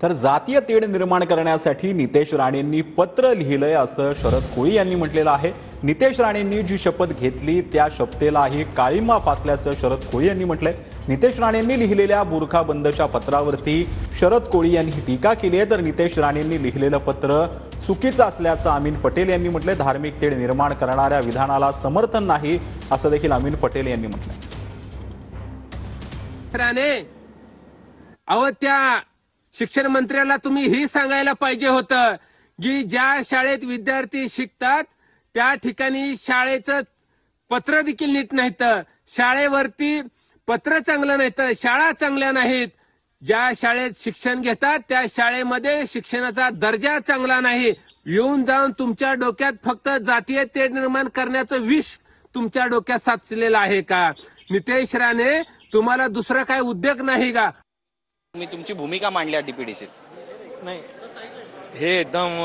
तर जातीय तेढ निर्माण करण्यासाठी नितेश राणेंनी पत्र लिहिलंय असं शरद कोळी यांनी म्हटलेलं आहे। नितेश राणेंनी जी शपथ घेतली त्या शपथेलाही काळिमा फासल्याचं शरद कोळी यांनी म्हटलंय। नितेश राणेंनी लिहिलेल्या बुरखा बंदच्या पत्रावरती शरद कोळी यांनी टीका केली आहे। तर नितेश राणेंनी लिहिलेलं पत्र चुकीचं असल्याचं अमीन पटेल यांनी म्हटलंय। धार्मिक तेढ निर्माण करणाऱ्या विधानाला समर्थन नाही असं देखील अमीन पटेल यांनी म्हटलंय। शिक्षण मंत्र्याला तुम्ही ही सांगायला पाहिजे होतं की ज्या शाळेत विद्यार्थी शिकतात त्या ठिकाणी शाळेचं पत्र देखील नीट नाहीत, शाळेवरती पत्र चांगलं नाहीत, शाळा चांगल्या नाहीत, ज्या शाळेत शिक्षण घेतात त्या शाळेमध्ये शिक्षणाचा दर्जा चांगला नाही। येऊन जाऊन तुमच्या डोक्यात फक्त जातीय तेढ निर्माण करण्याचं विष तुमच्या डोक्यात साचलेलं आहे का? नितेश राणे, तुम्हाला दुसरा काय उद्योग नाही का? मी तुमची भूमिका मांडली डीपीडीसीत नाही, हे एकदम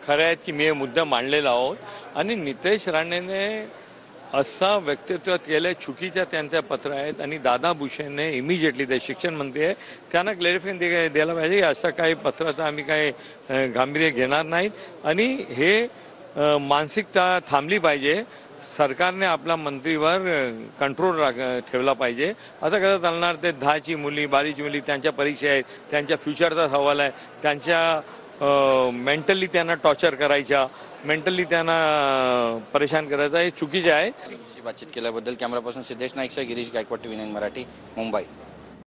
खरं आहे की मी मुद्दा मांडलेला आहोत आणि नितेश राणेने असा व्यक्तित्व केलं चुकीच्या त्यांच्या पत्र आहेत आणि दादा भुसेने इमिजिएटली ते शिक्षण मंत्री आहे त्यांना क्लॅरिफिकेशन द्यायला पाहिजे। असं काही पत्राचं आम्ही काही गांभीर्य घेणार नाहीत आणि हे मानसिकता थांबली पाहिजे। सरकारने आपला मंत्रीवर कंट्रोल ठेवला पाहिजे। असं कसं चालणार? ते 10ची मुली 12ची मुली त्यांच्या परीक्षा आहेत, त्यांच्या फ्युचरचा सवाल आहे, त्यांच्या मेंटली त्यांना टॉर्चर करायच्या, मेंटली त्यांना परेशान करायचं, हे चुकीचे आहे। बातचीत केल्याबद्दल कॅमेरापासून सिद्धेश नाईकसह गिरीश गायकवाड, TV9 मराठी, मुंबई।